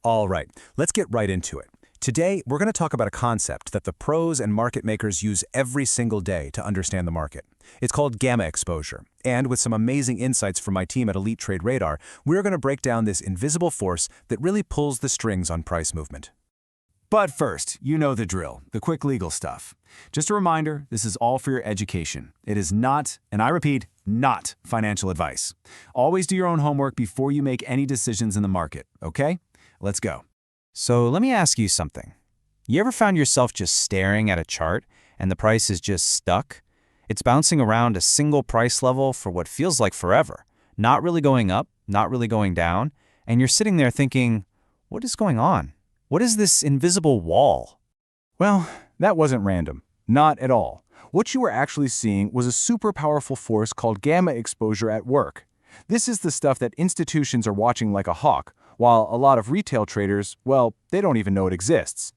All right, let's get right into it. Today, we're going to talk about a concept that the pros and market makers use every single day to understand the market. It's called gamma exposure. And with some amazing insights from my team at Elite Trade Radar, we're going to break down this invisible force that really pulls the strings on price movement. But first, you know the drill, the quick legal stuff. Just a reminder, this is all for your education. It is not, and I repeat, not financial advice. Always do your own homework before you make any decisions in the market, okay? Let's go. So let me ask you something. You ever found yourself just staring at a chart and the price is just stuck? It's bouncing around a single price level for what feels like forever, not really going up, not really going down, and you're sitting there thinking, what is going on? What is this invisible wall? Well, that wasn't random. Not at all. What you were actually seeing was a super powerful force called gamma exposure at work. This is the stuff that institutions are watching like a hawk, while a lot of retail traders, well, they don't even know it exists.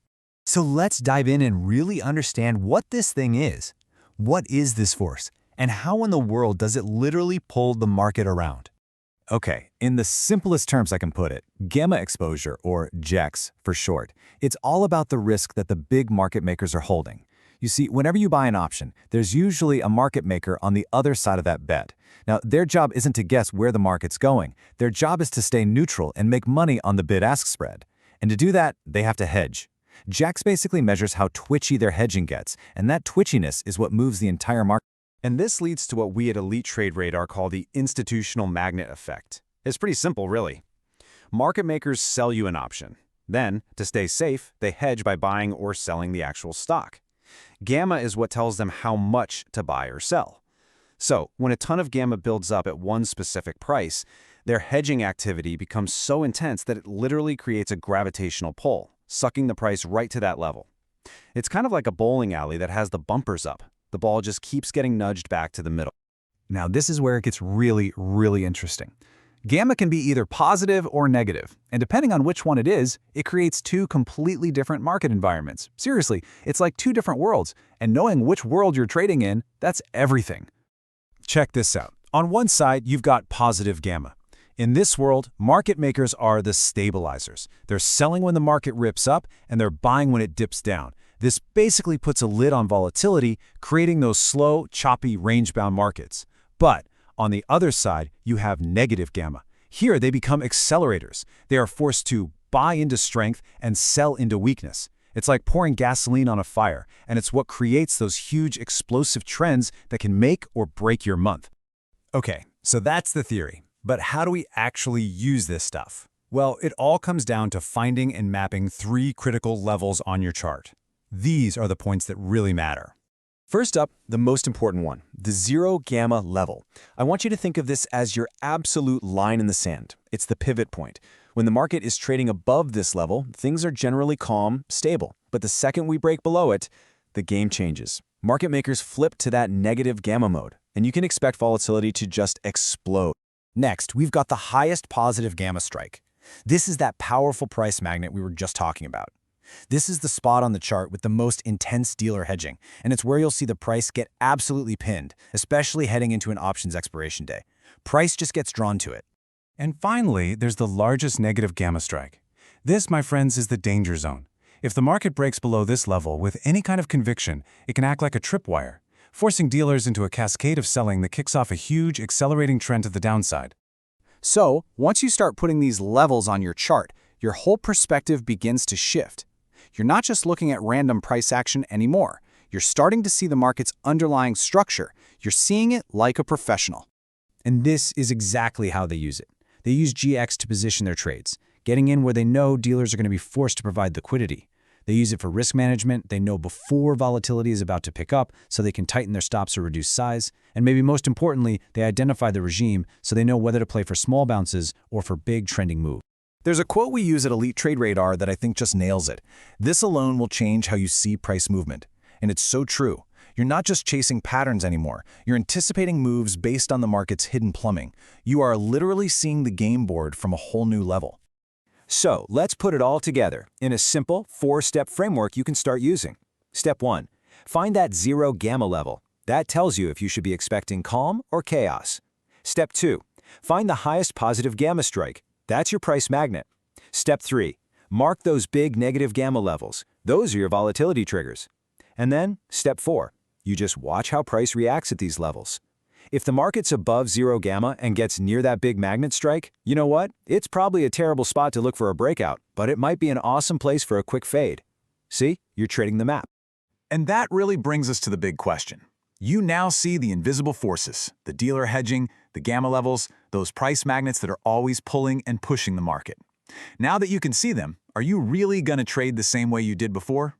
So let's dive in and really understand what this thing is. What is this force? And how in the world does it literally pull the market around? Okay, in the simplest terms I can put it, gamma exposure, or GEX for short, it's all about the risk that the big market makers are holding. You see, whenever you buy an option, there's usually a market maker on the other side of that bet. Now, their job isn't to guess where the market's going. Their job is to stay neutral and make money on the bid-ask spread. And to do that, they have to hedge. GEX basically measures how twitchy their hedging gets, and that twitchiness is what moves the entire market. And this leads to what we at Elite Trade Radar call the institutional magnet effect. It's pretty simple, really. Market makers sell you an option. Then, to stay safe, they hedge by buying or selling the actual stock. Gamma is what tells them how much to buy or sell. So, when a ton of gamma builds up at one specific price, their hedging activity becomes so intense that it literally creates a gravitational pull, sucking the price right to that level. It's kind of like a bowling alley that has the bumpers up. The ball just keeps getting nudged back to the middle. Now, this is where it gets really, really interesting. Gamma can be either positive or negative, and depending on which one it is, it creates two completely different market environments. Seriously, it's like two different worlds, and knowing which world you're trading in, that's everything. Check this out. On one side, you've got positive gamma. In this world, market makers are the stabilizers. They're selling when the market rips up, and they're buying when it dips down. This basically puts a lid on volatility, creating those slow, choppy, range-bound markets. But on the other side, you have negative gamma. Here, they become accelerators. They are forced to buy into strength and sell into weakness. It's like pouring gasoline on a fire, and it's what creates those huge, explosive trends that can make or break your month. Okay, so that's the theory. But how do we actually use this stuff? Well, it all comes down to finding and mapping three critical levels on your chart. These are the points that really matter. First up, the most important one, the zero gamma level. I want you to think of this as your absolute line in the sand. It's the pivot point. When the market is trading above this level, things are generally calm, stable. But the second we break below it, the game changes. Market makers flip to that negative gamma mode, and you can expect volatility to just explode. Next, we've got the highest positive gamma strike. This is that powerful price magnet we were just talking about. This is the spot on the chart with the most intense dealer hedging, and it's where you'll see the price get absolutely pinned, especially heading into an options expiration day. Price just gets drawn to it. And finally, there's the largest negative gamma strike. This, my friends, is the danger zone. If the market breaks below this level with any kind of conviction, it can act like a tripwire, forcing dealers into a cascade of selling that kicks off a huge, accelerating trend to the downside. So, once you start putting these levels on your chart, your whole perspective begins to shift. You're not just looking at random price action anymore. You're starting to see the market's underlying structure. You're seeing it like a professional. And this is exactly how they use it. They use GEX to position their trades, getting in where they know dealers are going to be forced to provide liquidity. They use it for risk management. They know before volatility is about to pick up, so they can tighten their stops or reduce size. And maybe most importantly, they identify the regime, so they know whether to play for small bounces or for big trending moves. There's a quote we use at Elite Trade Radar that I think just nails it. This alone will change how you see price movement. And it's so true. You're not just chasing patterns anymore. You're anticipating moves based on the market's hidden plumbing. You are literally seeing the game board from a whole new level. So let's put it all together in a simple 4-step framework you can start using. Step 1. Find that zero gamma level. That tells you if you should be expecting calm or chaos. Step 2. Find the highest positive gamma strike. That's your price magnet. Step 3. Mark those big negative gamma levels. Those are your volatility triggers. And then, step 4. You just watch how price reacts at these levels. If the market's above 0 gamma and gets near that big magnet strike, you know what? It's probably a terrible spot to look for a breakout, but it might be an awesome place for a quick fade. See? You're trading the map. And that really brings us to the big question. You now see the invisible forces, the dealer hedging, the gamma levels, those price magnets that are always pulling and pushing the market. Now that you can see them, are you really going to trade the same way you did before?